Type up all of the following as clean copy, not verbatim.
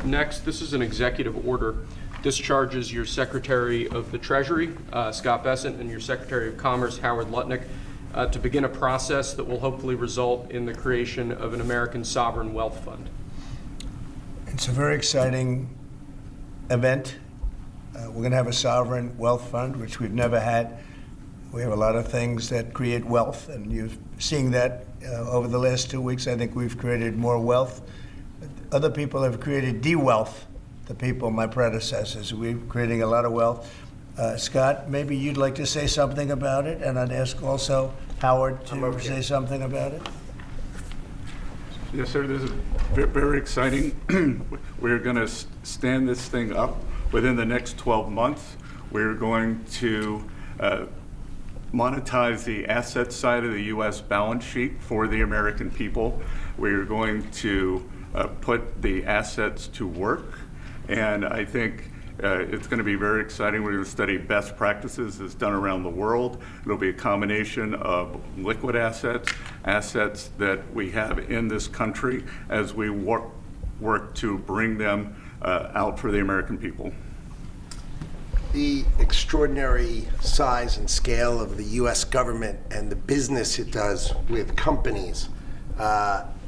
Next, this is an executive order. This charges your Secretary of the Treasury, Scott Bessent, and your Secretary of Commerce, Howard Lutnick, to begin a process that will hopefully result in the creation of an American sovereign wealth fund. It's a very exciting event. We're going to have a sovereign wealth fund, which we've never had. We have a lot of things that create wealth, and you're seeing that over the last 2 weeks. I think we've created more wealth. Other people have created de-wealth, the people, my predecessors. We're creating a lot of wealth. Scott, maybe you'd like to say something about it, and I'd ask also Howard to say something about it. Yes, sir. This is very exciting. We're going to stand this thing up within the next 12 months. We're going to monetize the asset side of the U.S. balance sheet for the American people. We're going to put the assets to work, and I think it's going to be very exciting. We're going to study best practices as done around the world. It'll be a combination of liquid assets, assets that we have in this country as we work to bring them out for the American people. The extraordinary size and scale of the U.S. government and the business it does with companies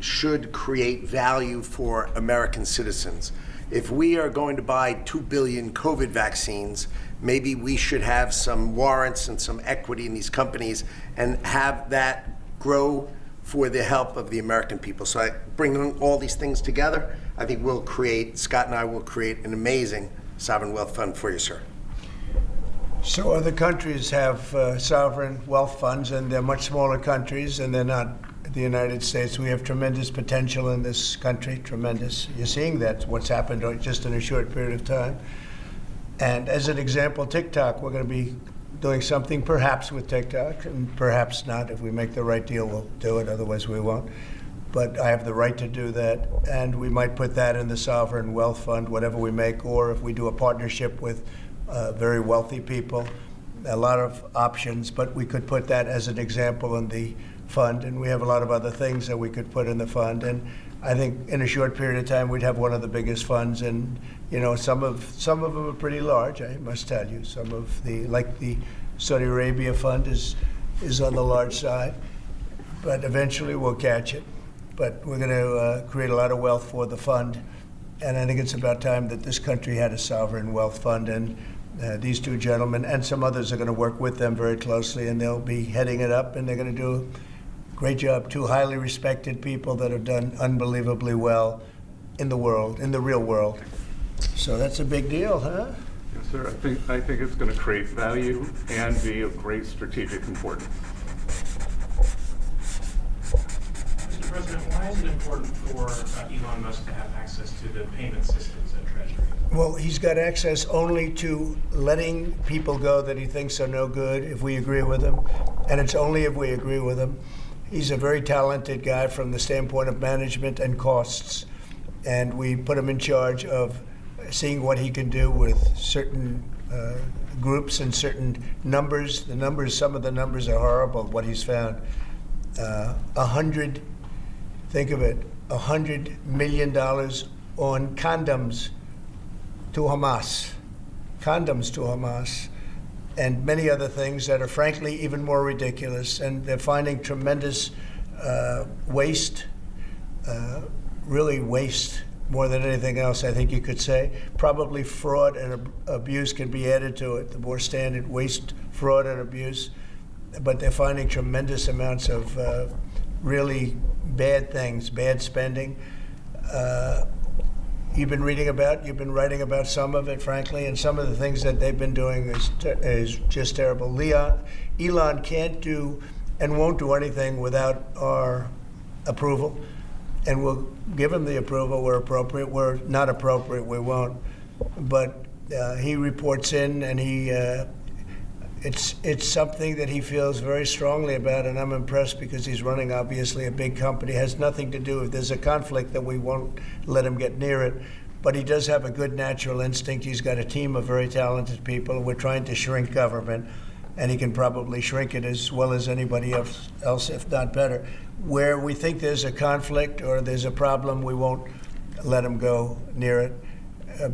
should create value for American citizens. If we are going to buy 2 billion COVID vaccines, maybe we should have some warrants and some equity in these companies and have that grow for the help of the American people. So I bring all these things together, I think Scott and I will create an amazing sovereign wealth fund for you, sir. So other countries have sovereign wealth funds, and they're much smaller countries, and they're not the United States. We have tremendous potential in this country, tremendous. You're seeing that, what's happened just in a short period of time. And as an example, TikTok, we're going to be doing something perhaps with TikTok, and perhaps not. If we make the right deal, we'll do it, otherwise we won't. But I have the right to do that, and we might put that in the sovereign wealth fund, whatever we make, or if we do a partnership with very wealthy people, a lot of options, but we could put that as an example in the fund, and we have a lot of other things that we could put in the fund. And I think in a short period of time, we'd have one of the biggest funds, and some of them are pretty large, I must tell you. Some of like the Saudi Arabia fund is on the large side, but eventually we'll catch it. But we're going to create a lot of wealth for the fund, and I think it's about time that this country had a sovereign wealth fund, and these two gentlemen and some others are going to work with them very closely, and they'll be heading it up, and they're going to do a great job. Two highly respected people that have done unbelievably well in the world, in the real world. So that's a big deal, huh? Yes, sir. I think it's going to create value and be of great strategic importance. Mr. President, why is it important for Elon Musk to have access to the payment systems at Treasury? Well, he's got access only to letting people go that he thinks are no good if we agree with him, and it's only if we agree with him. He's a very talented guy from the standpoint of management and costs, and we put him in charge of seeing what he can do with certain groups and certain numbers. Some of the numbers are horrible, what he's found. Think of it, $100 million on condoms to Hamas, and many other things that are frankly even more ridiculous. And they're finding tremendous waste, really waste more than anything else, I think you could say. Probably fraud and abuse can be added to it, the more standard waste, fraud, and abuse. But they're finding tremendous amounts of really bad things, bad spending. You've been writing about some of it, frankly, and some of the things that they've been doing is just terrible. Elon can't do and won't do anything without our approval, and we'll give him the approval where appropriate. Where not appropriate, we won't. But he reports in, and it's something that he feels very strongly about, and I'm impressed because he's running, obviously, a big company. It has nothing to do, if there's a conflict, that we won't let him get near it. But he does have a good natural instinct. He's got a team of very talented people. We're trying to shrink government, and he can probably shrink it as well as anybody else, if not better. Where we think there's a conflict or there's a problem, we won't let him go near it.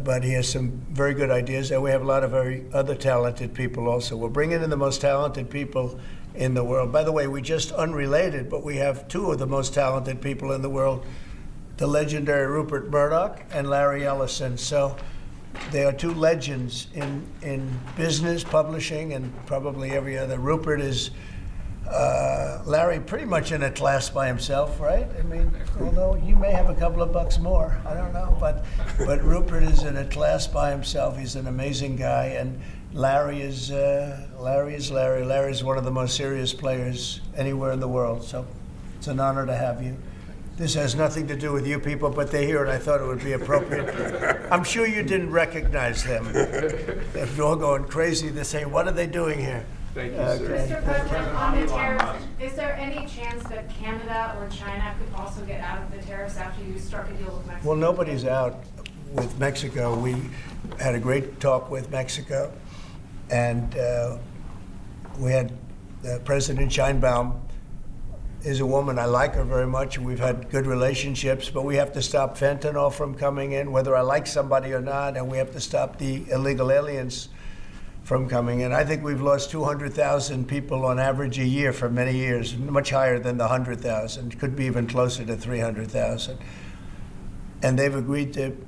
But he has some very good ideas, and we have a lot of very other talented people also. We're bringing in the most talented people in the world. By the way, we just unrelated, but we have two of the most talented people in the world, the legendary Rupert Murdoch and Larry Ellison. So they are two legends in business, publishing, and probably every other. Rupert is Larry pretty much in a class by himself, right? I mean, although you may have a couple of bucks more, I don't know, but Rupert is in a class by himself. He's an amazing guy, and Larry is Larry. Larry is one of the most serious players anywhere in the world. So it's an honor to have you. This has nothing to do with you people, but they're here, and I thought it would be appropriate. I'm sure you didn't recognize them. They're all going crazy. They're saying, "What are they doing here?" Thank you, sir. Mr. President, on the tariffs, is there any chance that Canada or China could also get out of the tariffs after you struck a deal with Mexico? Well, nobody's out with Mexico. We had a great talk with Mexico, and we had President Sheinbaum is a woman. I like her very much, and we've had good relationships, but we have to stop fentanyl from coming in, whether I like somebody or not, and we have to stop the illegal aliens from coming in. I think we've lost 200,000 people on average a year for many years, much higher than the 100,000. Could be even closer to 300,000. And they've agreed to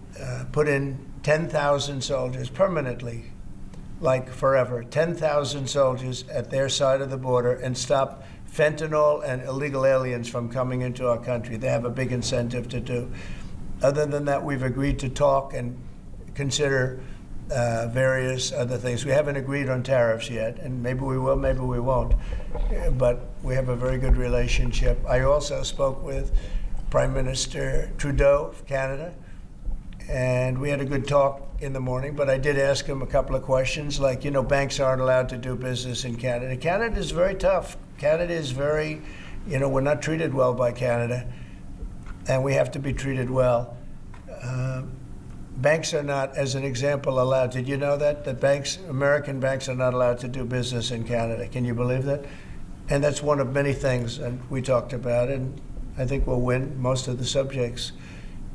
put in 10,000 soldiers permanently, like forever, 10,000 soldiers at their side of the border and stop fentanyl and illegal aliens from coming into our country. They have a big incentive to do. Other than that, we've agreed to talk and consider various other things. We haven't agreed on tariffs yet, and maybe we will, maybe we won't. But we have a very good relationship. I also spoke with Prime Minister Trudeau of Canada, and we had a good talk in the morning, but I did ask him a couple of questions, like, you know, banks aren't allowed to do business in Canada. Canada is very tough. Canada is very, you know, we're not treated well by Canada, and we have to be treated well. Banks are not, as an example, allowed. Did you know that? That banks, American banks, are not allowed to do business in Canada. Can you believe that? And that's one of many things, and we talked about it, and I think we'll win most of the subjects.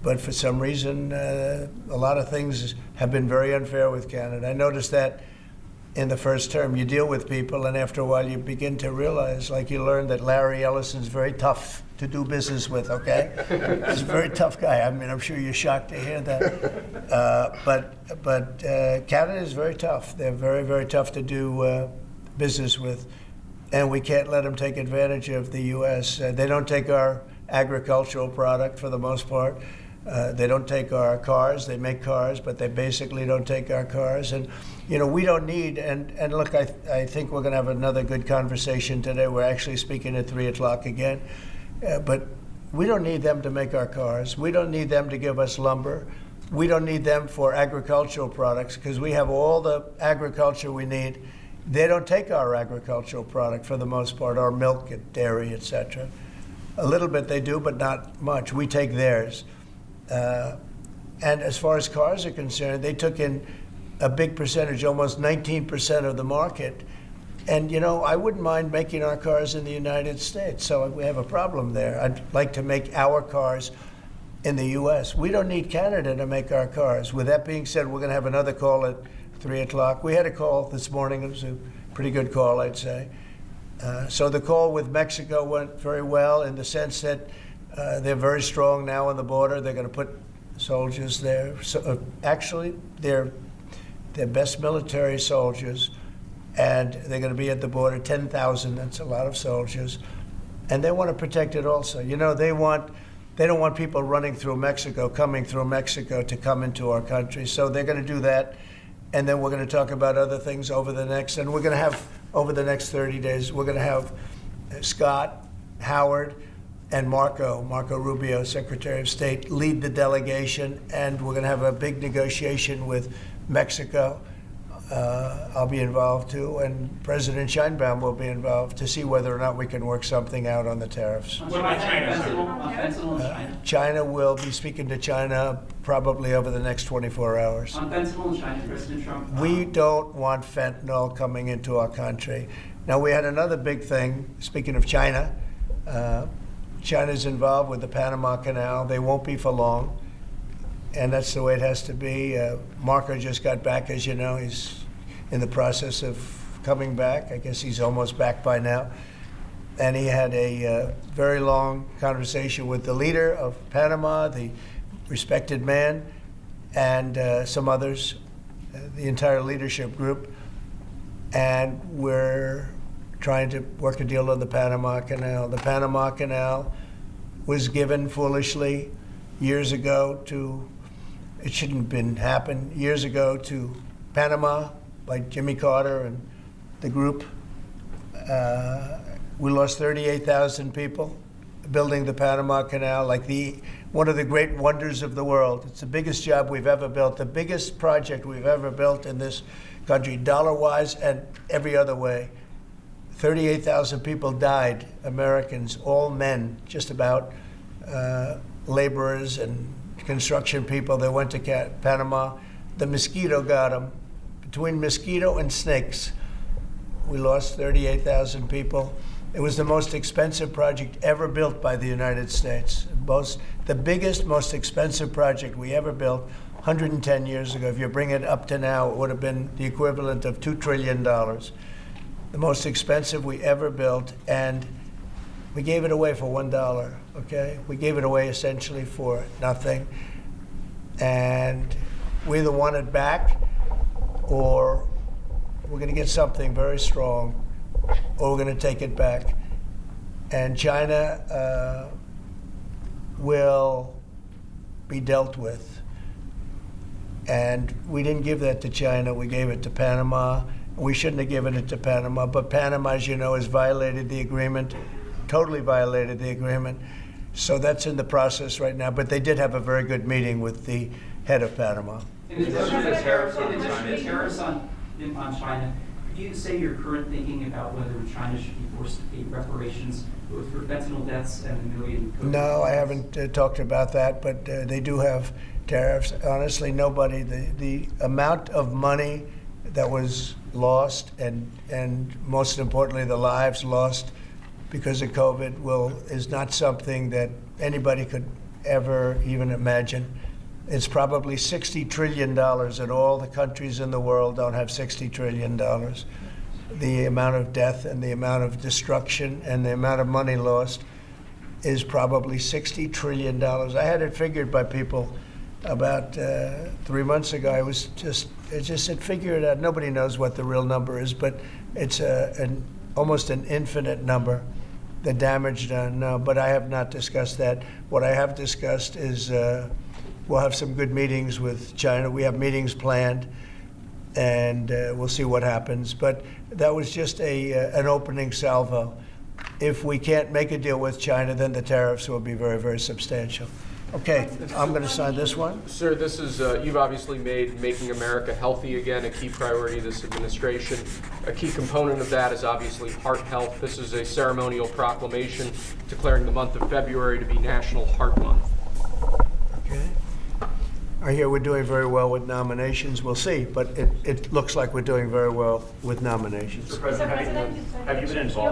But for some reason, a lot of things have been very unfair with Canada. I noticed that in the first term. You deal with people, and after a while you begin to realize, like you learn that Larry Ellison's very tough to do business with, okay? He's a very tough guy. I mean, I'm sure you're shocked to hear that. But Canada is very tough. They're very, very tough to do business with. And we can't let them take advantage of the U.S. They don't take our agricultural product for the most part. They don't take our cars. They make cars, but they basically don't take our cars. And, you know, we don't need, and look, I think we're going to have another good conversation today. We're actually speaking at 3 o'clock again. But we don't need them to make our cars. We don't need them to give us lumber. We don't need them for agricultural products because we have all the agriculture we need. They don't take our agricultural product for the most part, our milk and dairy, etc. A little bit they do, but not much. We take theirs. And as far as cars are concerned, they took in a big percentage, almost 19% of the market. And, you know, I wouldn't mind making our cars in the United States, so we have a problem there. I'd like to make our cars in the U.S. We don't need Canada to make our cars. With that being said, we're going to have another call at 3 o'clock. We had a call this morning. It was a pretty good call, I'd say. So the call with Mexico went very well in the sense that they're very strong now on the border. They're going to put soldiers there. So, actually, they're best military soldiers, and they're going to be at the border, 10,000. That's a lot of soldiers, and they want to protect it also. You know, they don't want people running through Mexico, coming through Mexico to come into our country. So they're going to do that, and then we're going to talk about other things over the next 30 days. We're going to have Scott, Howard, and Marco Rubio, Secretary of State, lead the delegation, and we're going to have a big negotiation with Mexico. I'll be involved too, and President Sheinbaum will be involved to see whether or not we can work something out on the tariffs. What about China, sir? Fentanyl in China. China will be speaking to China probably over the next 24 hours. On fentanyl in China, President Trump. We don't want fentanyl coming into our country. Now, we had another big thing, speaking of China. China's involved with the Panama Canal. They won't be for long. and that's the way it has to be. Marco just got back, as you know. He's in the process of coming back. I guess he's almost back by now. And he had a very long conversation with the leader of Panama, the respected man, and some others, the entire leadership group. And we're trying to work a deal on the Panama Canal. The Panama Canal was given foolishly years ago to, it shouldn't have been happened, years ago to Panama by Jimmy Carter and the group. We lost 38,000 people building the Panama Canal, like one of the great wonders of the world. It's the biggest job we've ever built, the biggest project we've ever built in this country, dollar-wise and every other way. 38,000 people died, Americans, all men, just about, laborers and construction people. They went to Panama. The mosquito got them. Between mosquito and snakes, we lost 38,000 people. It was the most expensive project ever built by the United States. The biggest, most expensive project we ever built 110 years ago. If you bring it up to now, it would have been the equivalent of $2 trillion. The most expensive we ever built, and we gave it away for $1, okay? We gave it away essentially for nothing. And we either want it back, or we're going to get something very strong, or we're going to take it back. And China will be dealt with. And we didn't give that to China, we gave it to Panama. We shouldn't have given it to Panama, but Panama, as you know, has violated the agreement, totally violated the agreement. So that's in the process right now, but they did have a very good meeting with the head of Panama. In addition to the tariffs on China, could you say your current thinking about whether China should be forced to pay reparations both for fentanyl deaths and the million COVID No, I haven't talked about that, but they do have tariffs. Honestly, nobody, the amount of money that was lost and most importantly, the lives lost because of COVID is not something that anybody could ever even imagine. It's probably $60 trillion, and all the countries in the world don't have $60 trillion. The amount of death and the amount of destruction and the amount of money lost is probably $60 trillion. I had it figured by people about 3 months ago. I just said, figure it out. Nobody knows what the real number is, but it's almost an infinite number. The damage done, no, but I have not discussed that. What I have discussed is we'll have some good meetings with China. We have meetings planned, and we'll see what happens. But that was just an opening salvo. If we can't make a deal with China, then the tariffs will be very, very substantial. Okay, I'm going to sign this one. Sir, this is, you've obviously made making America healthy again a key priority of this administration. A key component of that is obviously heart health. This is a ceremonial proclamation declaring the month of February to be National Heart Month. Okay. I hear we're doing very well with nominations. We'll see, but it looks like we're doing very well with nominations. Mr. President, have you been involved